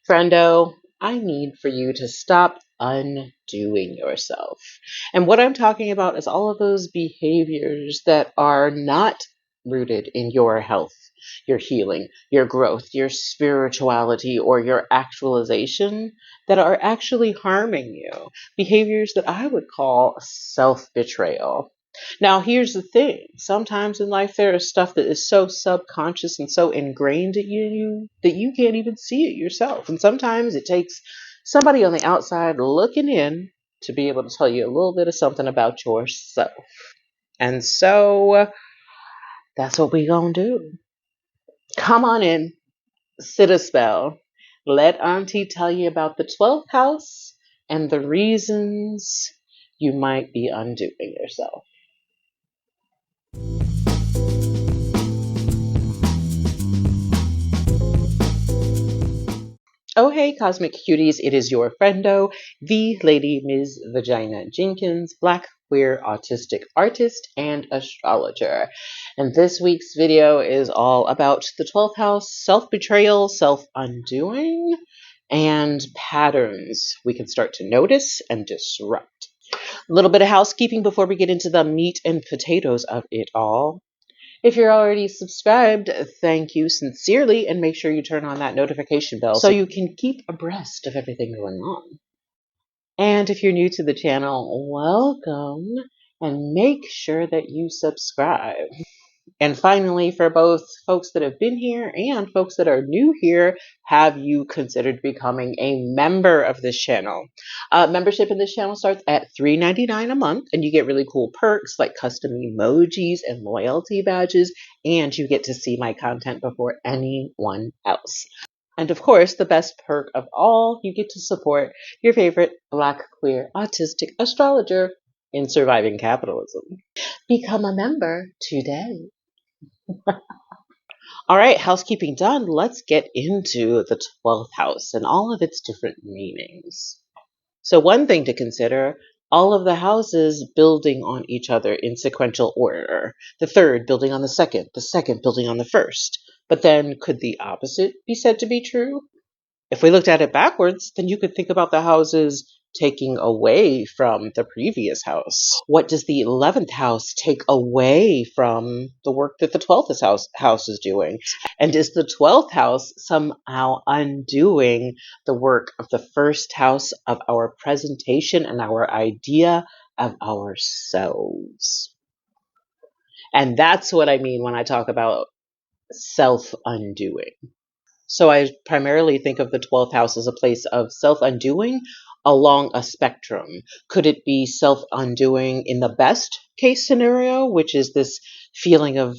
Friendo, I need for you to stop undoing yourself. And what I'm talking about is all of those behaviors that are not rooted in your health, your healing, your growth, your spirituality, or your actualization that are actually harming you. Behaviors that I would call self-betrayal. Now, here's the thing. Sometimes in life there is stuff that is so subconscious and so ingrained at you that you can't even see it yourself. And sometimes it takes somebody on the outside looking in to be able to tell you a little bit of something about yourself. And so that's what we gonna do. Come on in, sit a spell. Let Auntie tell you about the 12th house and the reasons you might be undoing yourself. Oh, hey, Cosmic Cuties, it is your friendo, the Lady Ms. Vagina Jenkins, Black Queer Autistic Artist and Astrologer. And this week's video is all about the 12th house, self-betrayal, self-undoing, and patterns we can start to notice and disrupt. A little bit of housekeeping before we get into the meat and potatoes of it all. If you're already subscribed, thank you sincerely, and make sure you turn on that notification bell so you can keep abreast of everything going on. And if you're new to the channel, welcome, and make sure that you subscribe. And finally, for both folks that have been here and folks that are new here, have you considered becoming a member of this channel? Membership in this channel starts at $3.99 a month, and you get really cool perks like custom emojis and loyalty badges, and you get to see my content before anyone else. And of course, the best perk of all, you get to support your favorite Black queer autistic astrologer in surviving capitalism. Become a member today. All right, housekeeping done. Let's get into the 12th house and all of its different meanings. So one thing to consider, all of the houses building on each other in sequential order. The third building on the second building on the first. But then could the opposite be said to be true? If we looked at it backwards, then you could think about the houses taking away from the previous house. What does the 11th house take away from the work that the 12th house is doing? And is the 12th house somehow undoing the work of the first house of our presentation and our idea of ourselves? And that's what I mean when I talk about self-undoing. So I primarily think of the 12th house as a place of self-undoing along a spectrum. Could it be self-undoing in the best case scenario, which is this feeling of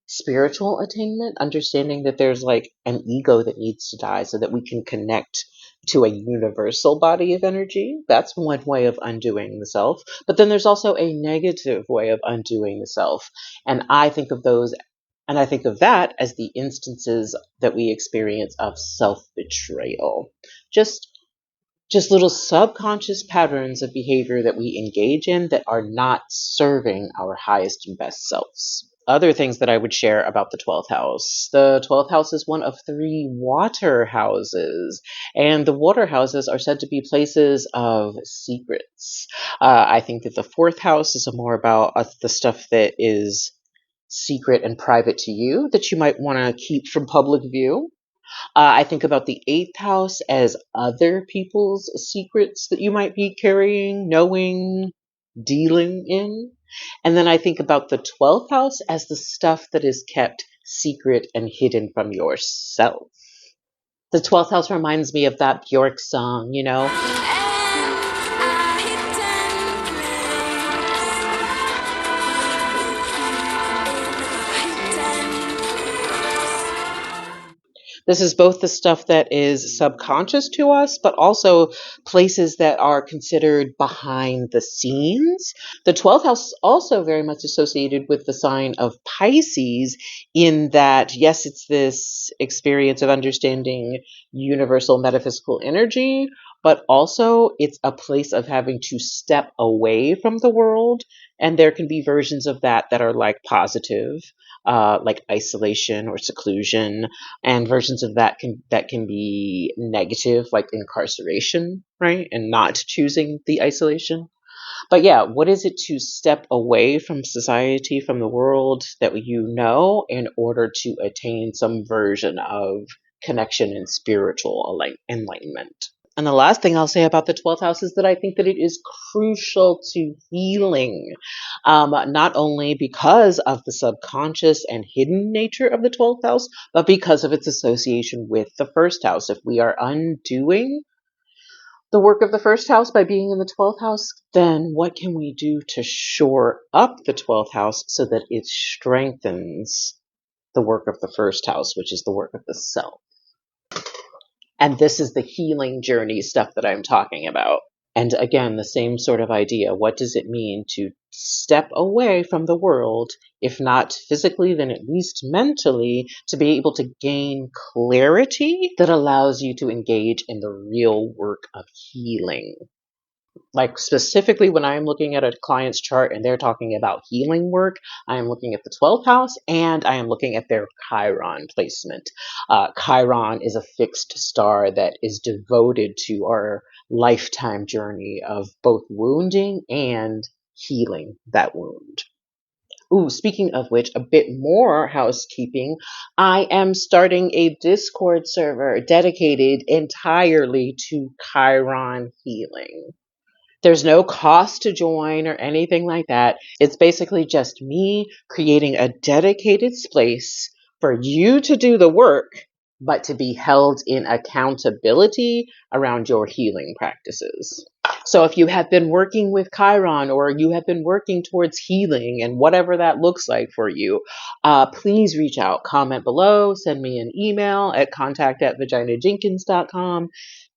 spiritual attainment, understanding that there's like an ego that needs to die so that we can connect to a universal body of energy? That's one way of undoing the self. But then there's also a negative way of undoing the self. And I think of those and I think of that as the instances that we experience of self-betrayal. Just little subconscious patterns of behavior that we engage in that are not serving our highest and best selves. Other things that I would share about the 12th house. The 12th house is one of 3 water houses, and the water houses are said to be places of secrets. I think that the 4th house is more about the stuff that is secret and private to you that you might want to keep from public view. I think about the 8th house as other people's secrets that you might be carrying, knowing, dealing in. And then I think about the 12th house as the stuff that is kept secret and hidden from yourself. The 12th house reminds me of that Bjork song, you know. This is both the stuff that is subconscious to us, but also places that are considered behind the scenes. The 12th house is also very much associated with the sign of Pisces in that, yes, it's this experience of understanding universal metaphysical energy, but also it's a place of having to step away from the world. And there can be versions of that that are like positive, like isolation or seclusion, and versions of that can be negative, like incarceration, right? And not choosing the isolation. But yeah, what is it to step away from society, from the world that you know, in order to attain some version of connection and spiritual enlightenment? And the last thing I'll say about the 12th house is that I think that it is crucial to healing, not only because of the subconscious and hidden nature of the 12th house, but because of its association with the first house. If we are undoing the work of the first house by being in the 12th house, then what can we do to shore up the 12th house so that it strengthens the work of the first house, which is the work of the self? And this is the healing journey stuff that I'm talking about. And again, the same sort of idea. What does it mean to step away from the world, if not physically, then at least mentally, to be able to gain clarity that allows you to engage in the real work of healing? Like specifically when I'm looking at a client's chart and they're talking about healing work, I am looking at the 12th house and I am looking at their Chiron placement. Chiron is a fixed star that is devoted to our lifetime journey of both wounding and healing that wound. Ooh, speaking of which, a bit more housekeeping. I am starting a Discord server dedicated entirely to Chiron healing. There's no cost to join or anything like that. It's basically just me creating a dedicated space for you to do the work, but to be held in accountability around your healing practices. So if you have been working with Chiron or you have been working towards healing and whatever that looks like for you, please reach out, comment below, send me an email at contact@vaginajenkins.com.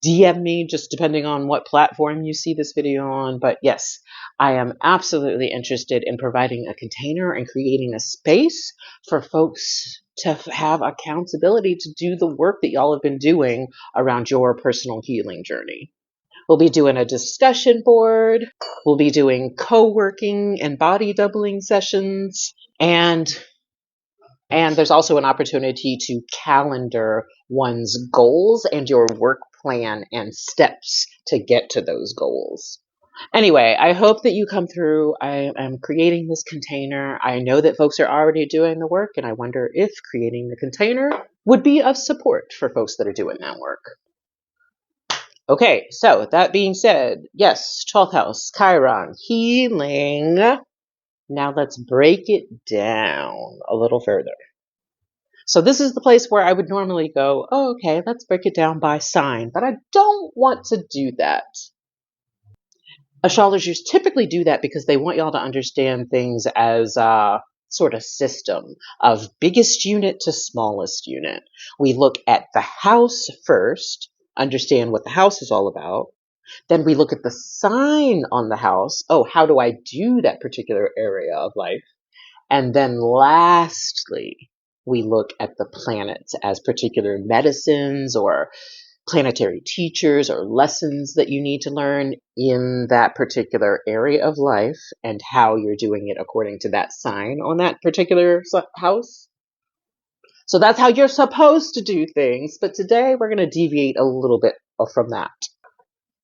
DM me, just depending on what platform you see this video on. But yes, I am absolutely interested in providing a container and creating a space for folks to have accountability to do the work that y'all have been doing around your personal healing journey. We'll be doing a discussion board. We'll be doing co-working and body doubling sessions. And there's also an opportunity to calendar one's goals and your work plan and steps to get to those goals. Anyway, I hope that you come through. I am creating this container. I know that folks are already doing the work, and I wonder if creating the container would be of support for folks that are doing that work. Okay, so that being said, yes, 12th house, Chiron, healing. Now let's break it down a little further. So this is the place where I would normally go, oh, okay, let's break it down by sign, but I don't want to do that. Astrologers typically do that because they want y'all to understand things as a sort of system of biggest unit to smallest unit. We look at the house first, understand what the house is all about. Then we look at the sign on the house. Oh, how do I do that particular area of life? And then lastly, we look at the planets as particular medicines or planetary teachers or lessons that you need to learn in that particular area of life and how you're doing it according to that sign on that particular house. So that's how you're supposed to do things. But today we're going to deviate a little bit from that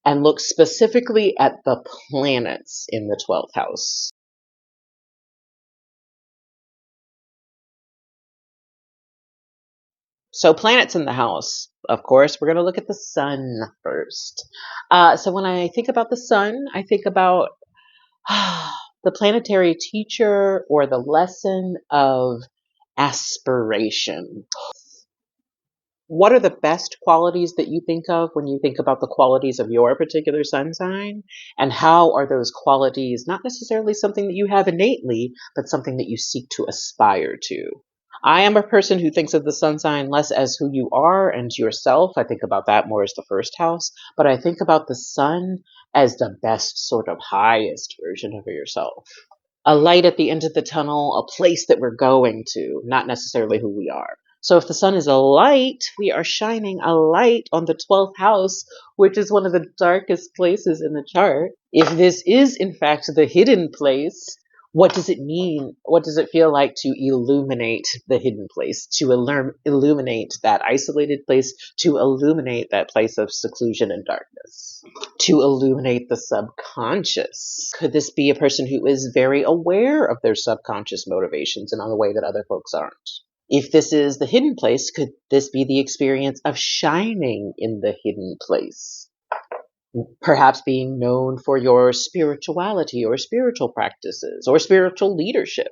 and look specifically at the planets in the 12th house. So planets in the house, of course, we're going to look at the sun first. So when I think about the sun, I think about the planetary teacher or the lesson of aspiration. What are the best qualities that you think of when you think about the qualities of your particular sun sign? And how are those qualities not necessarily something that you have innately, but something that you seek to aspire to? I am a person who thinks of the sun sign less as who you are and yourself. I think about that more as the first house, but I think about the sun as the best sort of highest version of yourself. A light at the end of the tunnel, a place that we're going to, not necessarily who we are. So if the sun is a light, we are shining a light on the 12th house, which is one of the darkest places in the chart. If this is, in fact, the hidden place, what does it mean? What does it feel like to illuminate the hidden place, to illuminate that isolated place, to illuminate that place of seclusion and darkness, to illuminate the subconscious? Could this be a person who is very aware of their subconscious motivations in a way that other folks aren't? If this is the hidden place, could this be the experience of shining in the hidden place? Perhaps being known for your spirituality or spiritual practices or spiritual leadership.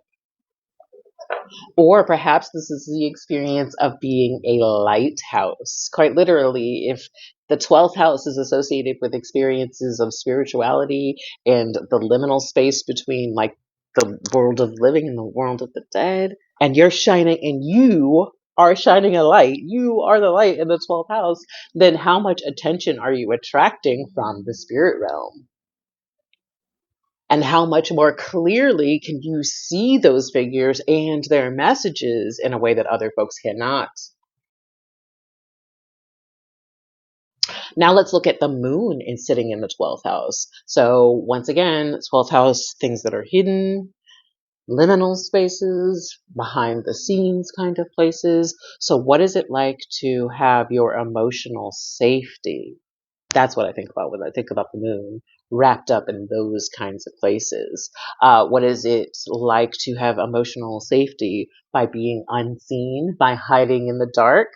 Or perhaps this is the experience of being a lighthouse. Quite literally, if the 12th house is associated with experiences of spirituality and the liminal space between like the world of living and the world of the dead, and you're shining and you are shining a light, you are the light in the 12th house, then how much attention are you attracting from the spirit realm? And how much more clearly can you see those figures and their messages in a way that other folks cannot? Now let's look at the moon in sitting in the 12th house. So once again, 12th house, things that are hidden, liminal spaces, behind the scenes kind of places. So what is it like to have your emotional safety? That's what I think about when I think about the moon, wrapped up in those kinds of places. What is it like to have emotional safety by being unseen, by hiding in the dark,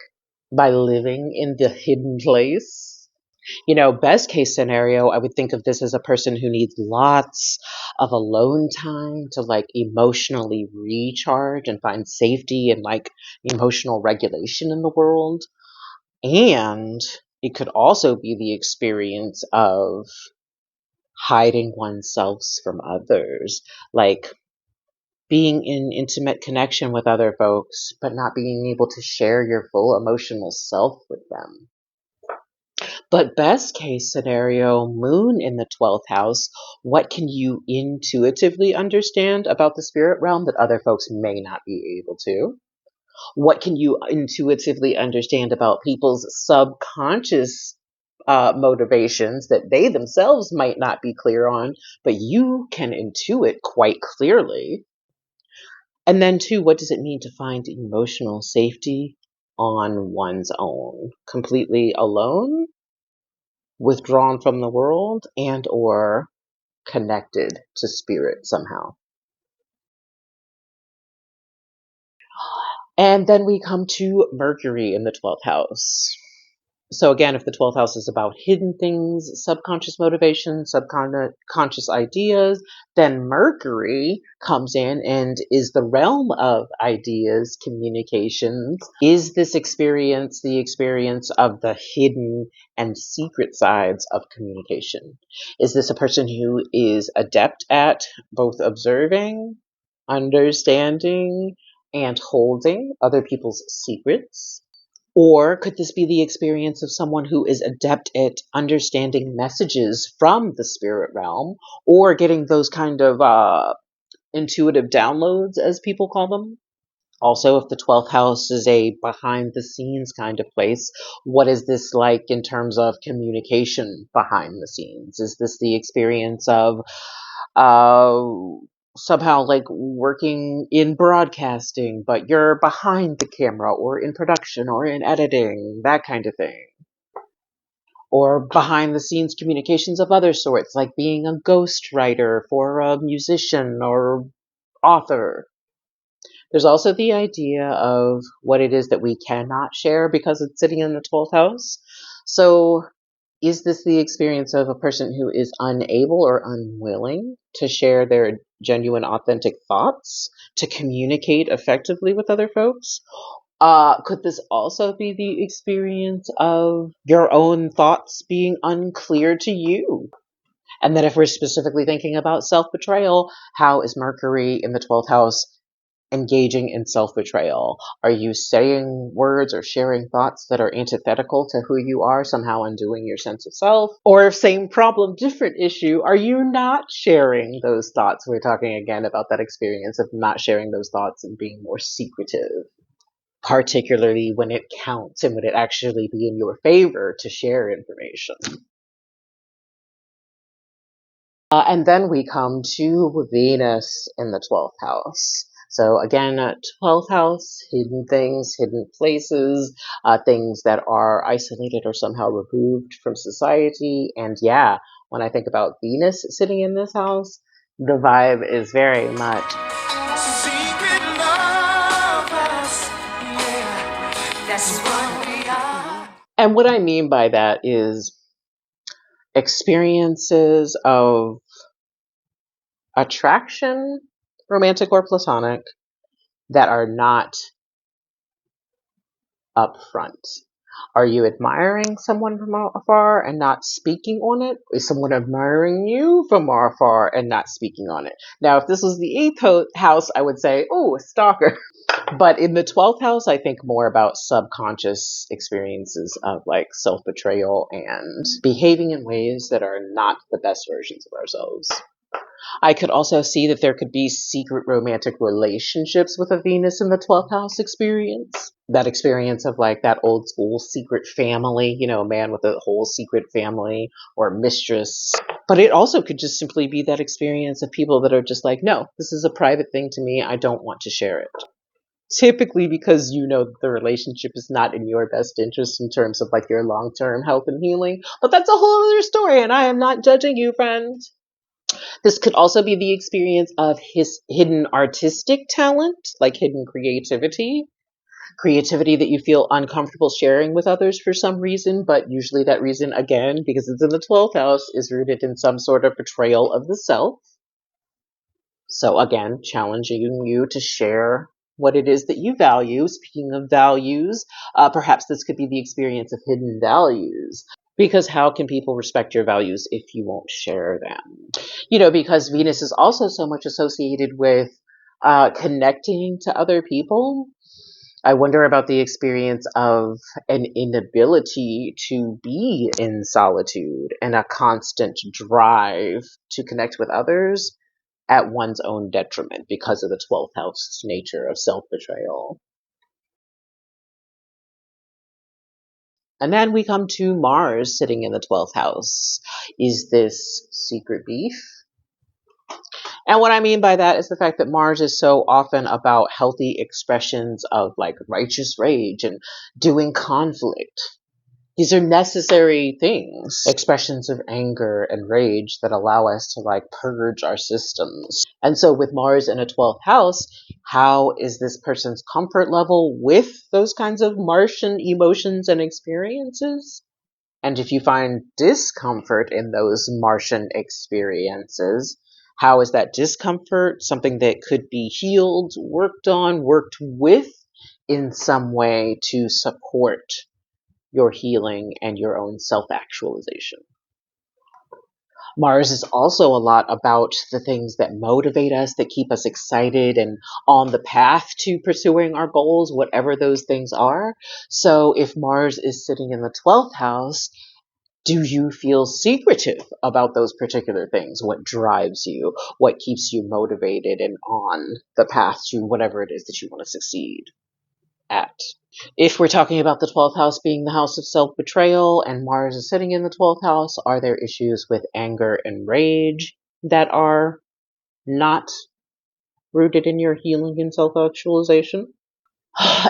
by living in the hidden place? You know, best case scenario, I would think of this as a person who needs lots of alone time to like emotionally recharge and find safety and like emotional regulation in the world. And it could also be the experience of hiding oneself from others, like being in intimate connection with other folks, but not being able to share your full emotional self with them. But best case scenario, moon in the 12th house, what can you intuitively understand about the spirit realm that other folks may not be able to? What can you intuitively understand about people's subconscious motivations that they themselves might not be clear on, but you can intuit quite clearly? And then, too, what does it mean to find emotional safety on one's own, completely alone, withdrawn from the world, and or connected to spirit somehow? And then we come to Mercury in the 12th house. So again, if the 12th house is about hidden things, subconscious motivation, subconscious ideas, then Mercury comes in and is the realm of ideas, communications. Is this experience the experience of the hidden and secret sides of communication? Is this a person who is adept at both observing, understanding, and holding other people's secrets? Or could this be the experience of someone who is adept at understanding messages from the spirit realm or getting those kind of intuitive downloads, as people call them? Also, if the 12th house is a behind the scenes kind of place, what is this like in terms of communication behind the scenes? Is this the experience of uh, somehow like working in broadcasting, but you're behind the camera or in production or in editing, that kind of thing? Or behind the scenes communications of other sorts, like being a ghostwriter for a musician or author. There's also the idea of what it is that we cannot share because it's sitting in the 12th house. So is this the experience of a person who is unable or unwilling to share their genuine, authentic thoughts, to communicate effectively with other folks? Could this also be the experience of your own thoughts being unclear to you? And then if we're specifically thinking about self-betrayal, how is Mercury in the 12th house engaging in self-betrayal? Are you saying words or sharing thoughts that are antithetical to who you are, somehow undoing your sense of self? Or same problem, different issue, are you not sharing those thoughts? We're talking again about that experience of not sharing those thoughts and being more secretive. particularly when it counts and when it actually be in your favor to share information. And then we come to Venus in the 12th house. So again, 12th house, hidden things, hidden places, things that are isolated or somehow removed from society. And yeah, when I think about Venus sitting in this house, the vibe is very much secret lovers. Yeah, that's what we are. And what I mean by that is experiences of attraction, romantic or platonic, that are not upfront. Are you admiring someone from afar and not speaking on it? Is someone admiring you from afar and not speaking on it? Now, if this was the 8th house, I would say, oh, stalker. But in the 12th house, I think more about subconscious experiences of like self-betrayal and behaving in ways that are not the best versions of ourselves. I could also see that there could be secret romantic relationships with a Venus in the 12th house experience. That experience of like that old school secret family, you know, a man with a whole secret family or mistress. But it also could just simply be that experience of people that are just like, no, this is a private thing to me. I don't want to share it. Typically because you know the relationship is not in your best interest in terms of like your long-term health and healing. But that's a whole other story, and I am not judging you, friend. This could also be the experience of his hidden artistic talent, like hidden creativity that you feel uncomfortable sharing with others for some reason, but usually that reason, again, because it's in the 12th house, is rooted in some sort of betrayal of the self. So again, challenging you to share what it is that you value. Speaking of values, perhaps this could be the experience of hidden values. Because how can people respect your values if you won't share them? You know, because Venus is also so much associated with connecting to other people. I wonder about the experience of an inability to be in solitude and a constant drive to connect with others at one's own detriment because of the 12th house nature of self-betrayal. And then we come to Mars sitting in the 12th house. Is this secret beef? And what I mean by that is the fact that Mars is so often about healthy expressions of like righteous rage and doing conflict. These are necessary things, expressions of anger and rage that allow us to like purge our systems. And so with Mars in a 12th house, how is this person's comfort level with those kinds of Martian emotions and experiences? And if you find discomfort in those Martian experiences, how is that discomfort something that could be healed, worked on, worked with in some way to support your healing and your own self-actualization? Mars is also a lot about the things that motivate us, that keep us excited and on the path to pursuing our goals, whatever those things are. So if Mars is sitting in the 12th house, do you feel secretive about those particular things? What drives you? What keeps you motivated and on the path to whatever it is that you want to succeed at? If we're talking about the 12th house being the house of self-betrayal and Mars is sitting in the 12th house, are there issues with anger and rage that are not rooted in your healing and self-actualization?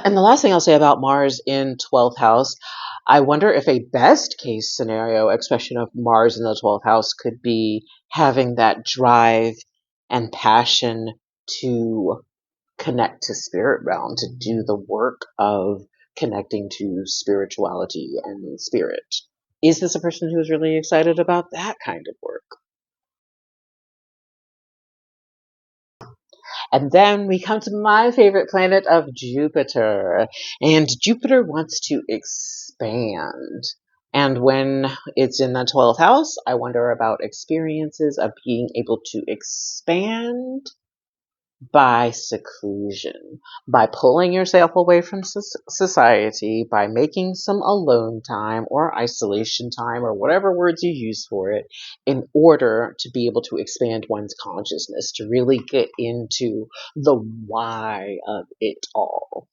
And the last thing I'll say about Mars in 12th house, I wonder if a best case scenario expression of Mars in the 12th house could be having that drive and passion to connect to spirit realm, to do the work of connecting to spirituality and spirit. Is this a person who's really excited about that kind of work? And then we come to my favorite planet of Jupiter. And Jupiter wants to expand. And when it's in the 12th house, I wonder about experiences of being able to expand by seclusion, by pulling yourself away from society, by making some alone time or isolation time or whatever words you use for it, in order to be able to expand one's consciousness, to really get into the why of it all.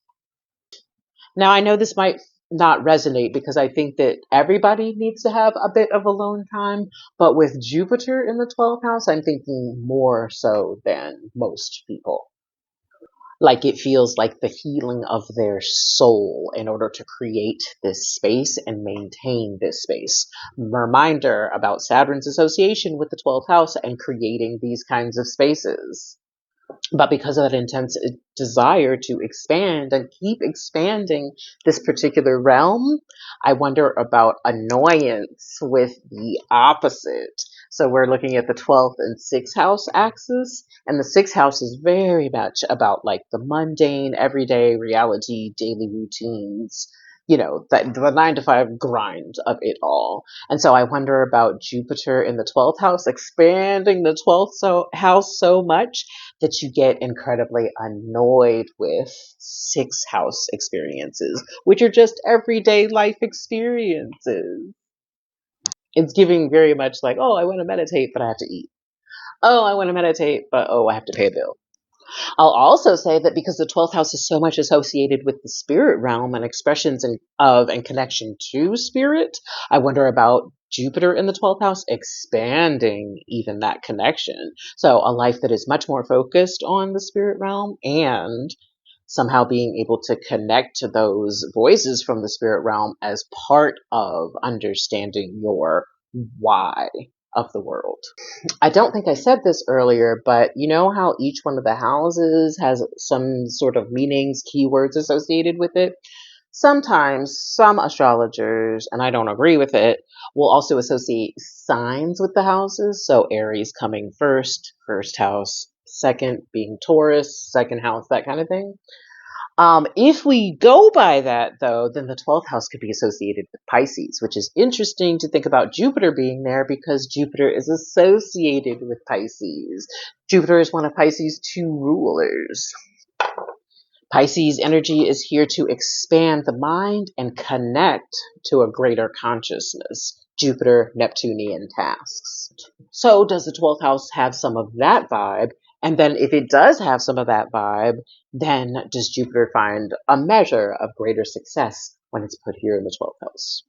Now, I know this might not resonate because I think that everybody needs to have a bit of alone time, but with Jupiter in the 12th house, I'm thinking more so than most people. Like it feels like the healing of their soul in order to create this space and maintain this space. Reminder about Saturn's association with the 12th house and creating these kinds of spaces. But because of that intense desire to expand and keep expanding this particular realm, I wonder about annoyance with the opposite. So we're looking at the 12th and 6th house axis, and the 6th house is very much about like the mundane, everyday reality, daily routines, that the 9 to 5 grind of it all. And so I wonder about Jupiter in the 12th house expanding the 12th house so much that you get incredibly annoyed with 6th house experiences, which are just everyday life experiences. It's giving very much like, oh, I want to meditate, but I have to eat. Oh, I want to meditate, but oh, I have to pay a bill. I'll also say that because the 12th house is so much associated with the spirit realm and expressions of and connection to spirit, I wonder about Jupiter in the 12th house expanding even that connection. So a life that is much more focused on the spirit realm and somehow being able to connect to those voices from the spirit realm as part of understanding your why of the world. I don't think I said this earlier, but you know how each one of the houses has some sort of meanings, keywords associated with it? Sometimes some astrologers, and I don't agree with it, will also associate signs with the houses. So Aries coming first house, second being Taurus, second house, that kind of thing. If we go by that, though, then the 12th house could be associated with Pisces, which is interesting to think about Jupiter being there because Jupiter is associated with Pisces. Jupiter is one of Pisces' 2 rulers. Pisces energy is here to expand the mind and connect to a greater consciousness. Jupiter, Neptunian tasks. So does the 12th house have some of that vibe? And then if it does have some of that vibe, then does Jupiter find a measure of greater success when it's put here in the 12th house?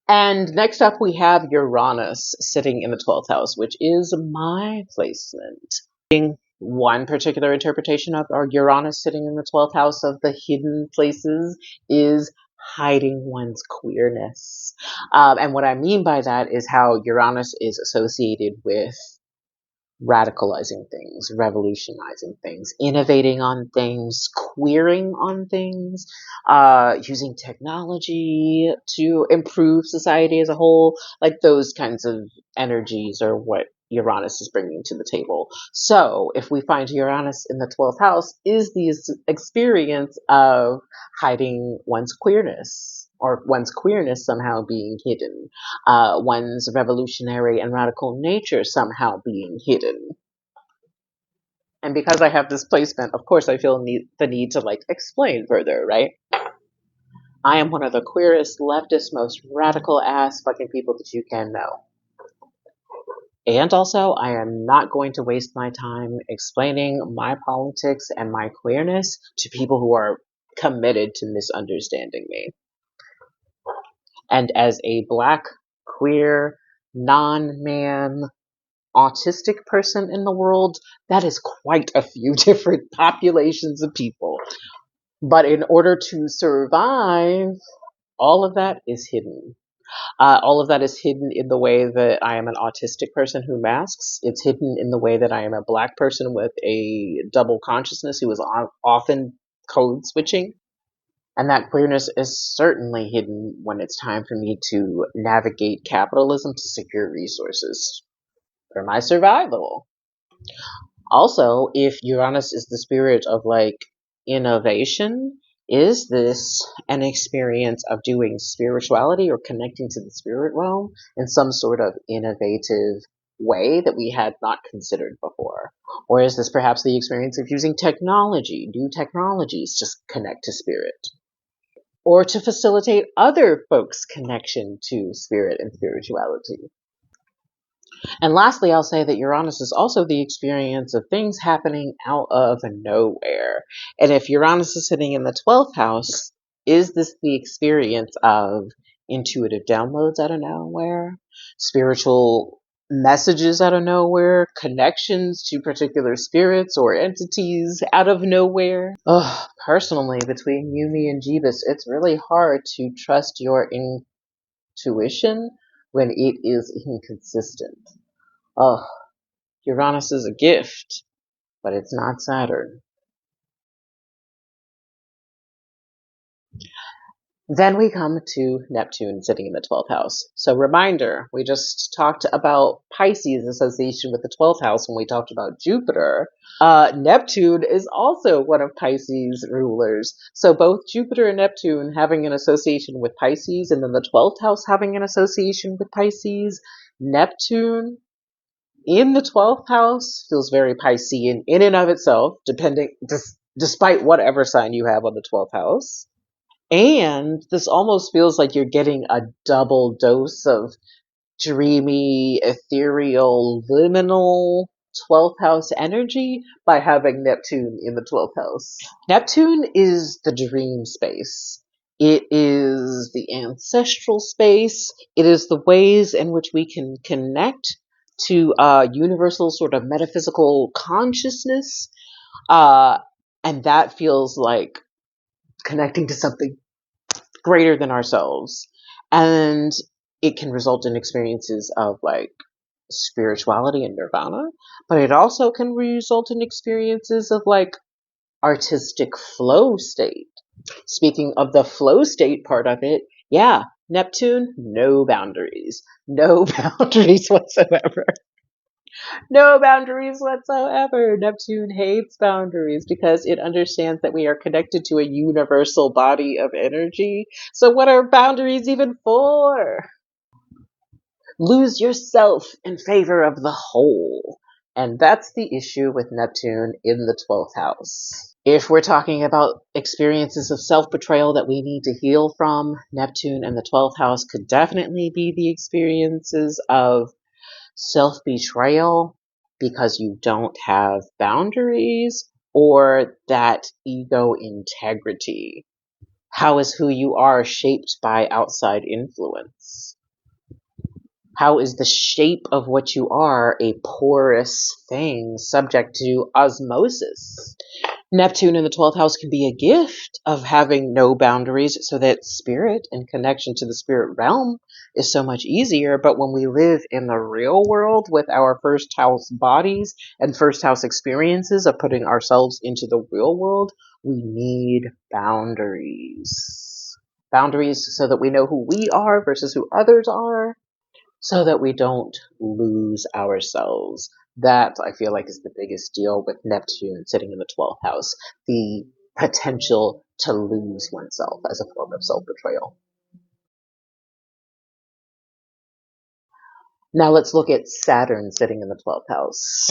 And next up, we have Uranus sitting in the 12th house, which is my placement. One particular interpretation of our Uranus sitting in the 12th house of the hidden places is hiding one's queerness. And what I mean by that is how Uranus is associated with radicalizing things, revolutionizing things, innovating on things, queering on things, using technology to improve society as a whole. Like those kinds of energies are what Uranus is bringing to the table. So if we find Uranus in the 12th house, is the experience of hiding one's queerness or one's queerness somehow being hidden, one's revolutionary and radical nature somehow being hidden. And because I have this placement, of course, I feel the need to like explain further, right? I am one of the queerest, leftist, most radical ass fucking people that you can know. And also, I am not going to waste my time explaining my politics and my queerness to people who are committed to misunderstanding me. And as a Black, queer, non-man, autistic person in the world, that is quite a few different populations of people. But in order to survive, all of that is hidden. All of that is hidden in the way that I am an autistic person who masks. It's hidden in the way that I am a Black person with a double consciousness who is often code switching. And that queerness is certainly hidden when it's time for me to navigate capitalism to secure resources for my survival. Also, if Uranus is the spirit of like innovation, is this an experience of doing spirituality or connecting to the spirit realm in some sort of innovative way that we had not considered before? Or is this perhaps the experience of using technology, new technologies to connect to spirit? Or to facilitate other folks' connection to spirit and spirituality? And lastly, I'll say that Uranus is also the experience of things happening out of nowhere. And if Uranus is sitting in the 12th house, is this the experience of intuitive downloads out of nowhere, spiritual messages out of nowhere, connections to particular spirits or entities out of nowhere? Oh, personally, between you, me, and Jeebus, it's really hard to trust your intuition when it is inconsistent. Oh, Uranus is a gift, but it's not Saturn. Then we come to Neptune sitting in the 12th house. So reminder, we just talked about Pisces association with the 12th house when we talked about Jupiter. Neptune is also one of Pisces' rulers. So both Jupiter and Neptune having an association with Pisces, and then the 12th house having an association with Pisces. Neptune in the 12th house feels very Piscean in and of itself, despite whatever sign you have on the 12th house. And this almost feels like you're getting a double dose of dreamy, ethereal, liminal 12th house energy by having Neptune in the 12th house. Neptune is the dream space. It is the ancestral space. It is the ways in which we can connect to universal sort of metaphysical consciousness. And that feels like connecting to something greater than ourselves. And it can result in experiences of like spirituality and nirvana, but it also can result in experiences of like artistic flow state. Speaking of the flow state part of it, yeah, Neptune, no boundaries. No boundaries whatsoever. No boundaries whatsoever. Neptune hates boundaries because it understands that we are connected to a universal body of energy. So what are boundaries even for? Lose yourself in favor of the whole. And that's the issue with Neptune in the 12th house. If we're talking about experiences of self-betrayal that we need to heal from, Neptune in the 12th house could definitely be the experiences of self-betrayal because you don't have boundaries or that ego integrity. How is who you are shaped by outside influence? How is the shape of what you are a porous thing subject to osmosis? Neptune in the 12th house can be a gift of having no boundaries so that spirit and connection to the spirit realm is so much easier. But when we live in the real world with our first house bodies and first house experiences of putting ourselves into the real world, we need boundaries. Boundaries so that we know who we are versus who others are, so that we don't lose ourselves. That, I feel like, is the biggest deal with Neptune sitting in the 12th house. The potential to lose oneself as a form of self-betrayal. Now let's look at Saturn sitting in the 12th house.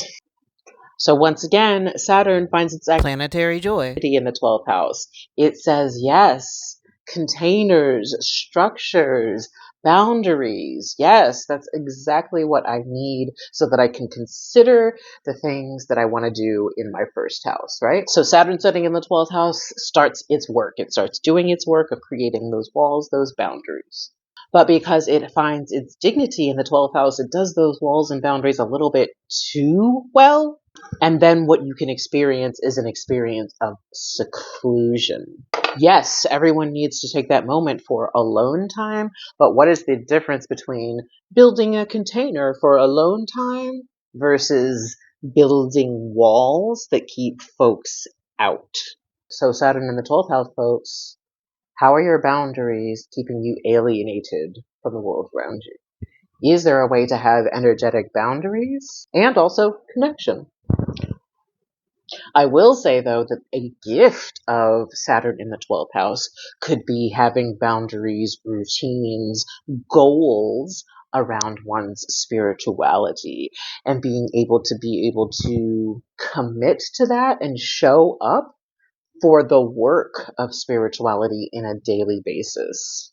So once again, Saturn finds its planetary joy in the 12th house. It says, yes, containers, structures, boundaries. Yes, that's exactly what I need so that I can consider the things that I want to do in my first house, right? So Saturn sitting in the 12th house starts its work. It starts doing its work of creating those walls, those boundaries. But because it finds its dignity in the 12th house, it does those walls and boundaries a little bit too well. And then what you can experience is an experience of seclusion. Yes, everyone needs to take that moment for alone time, but what is the difference between building a container for alone time versus building walls that keep folks out? So Saturn in the 12th house, folks, how are your boundaries keeping you alienated from the world around you? Is there a way to have energetic boundaries and also connection? I will say, though, that a gift of Saturn in the 12th house could be having boundaries, routines, goals around one's spirituality and being able to commit to that and show up for the work of spirituality in a daily basis.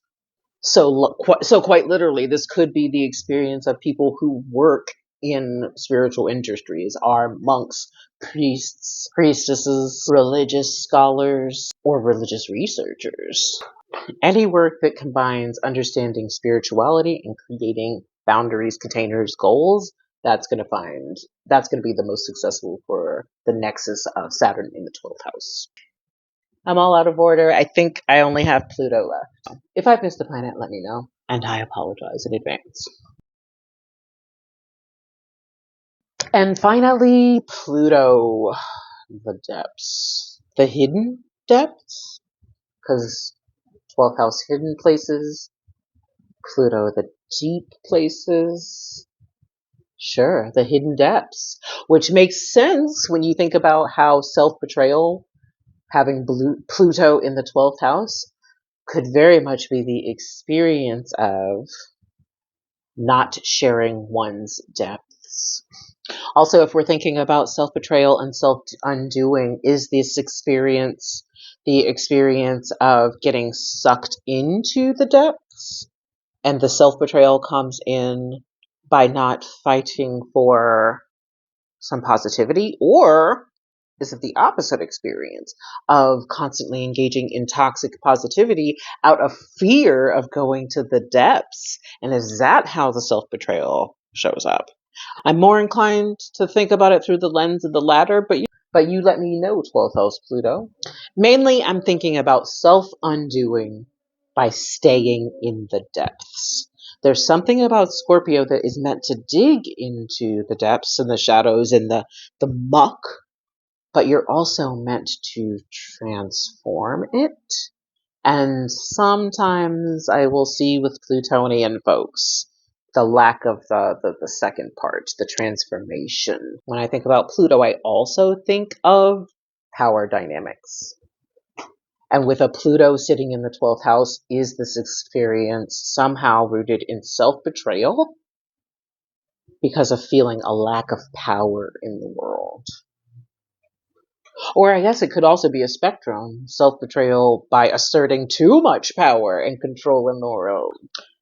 So quite literally, this could be the experience of people who work in spiritual industries are monks, priests, priestesses, religious scholars, or religious researchers. Any work that combines understanding spirituality and creating boundaries, containers, goals, that's going to be the most successful for the nexus of Saturn in the 12th house. I'm all out of order. I think I only have Pluto left. If I've missed a planet, let me know, and I apologize in advance. And finally, Pluto, the depths, the hidden depths, because 12th house hidden places, Pluto, the deep places. Sure, the hidden depths, which makes sense when you think about how self-betrayal, having Pluto in the 12th house, could very much be the experience of not sharing one's depths. Also, if we're thinking about self-betrayal and self-undoing, is this experience the experience of getting sucked into the depths? And the self-betrayal comes in by not fighting for some positivity? Or is it the opposite experience of constantly engaging in toxic positivity out of fear of going to the depths? And is that how the self-betrayal shows up? I'm more inclined to think about it through the lens of the latter, but you let me know, 12th house Pluto. Mainly, I'm thinking about self-undoing by staying in the depths. There's something about Scorpio that is meant to dig into the depths and the shadows and the muck, but you're also meant to transform it. And sometimes I will see with Plutonian folks the lack of the second part, the transformation. When I think about Pluto, I also think of power dynamics. And with a Pluto sitting in the 12th house, is this experience somehow rooted in self-betrayal because of feeling a lack of power in the world? Or I guess it could also be a spectrum, self-betrayal by asserting too much power and control in the world.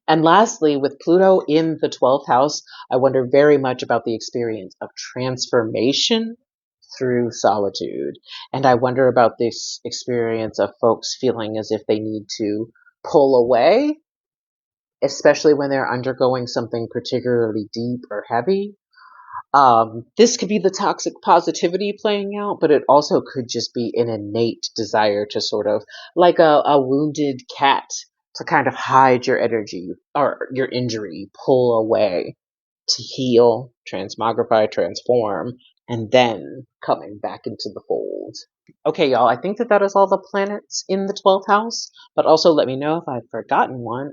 And lastly, with Pluto in the 12th house, I wonder very much about the experience of transformation through solitude. And I wonder about this experience of folks feeling as if they need to pull away, especially when they're undergoing something particularly deep or heavy. This could be the toxic positivity playing out, but it also could just be an innate desire to sort of, like a wounded cat, to kind of hide your energy or your injury, pull away, to heal, transmogrify, transform, and then coming back into the fold. Okay, y'all, I think that is all the planets in the 12th house, but also let me know if I've forgotten one.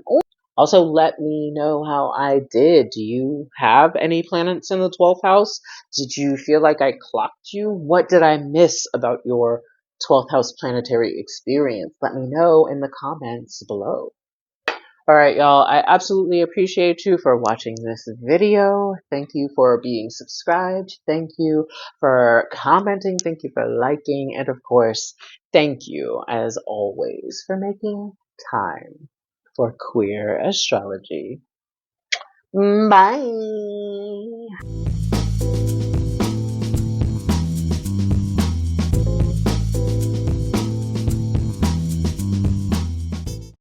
Also, let me know how I did. Do you have any planets in the 12th house? Did you feel like I clocked you? What did I miss about your 12th house planetary experience? Let me know in the comments below. Alright, y'all, I absolutely appreciate you for watching this video. Thank you for being subscribed. Thank you for commenting. Thank you for liking. And of course, thank you, as always, for making time for queer astrology. Bye!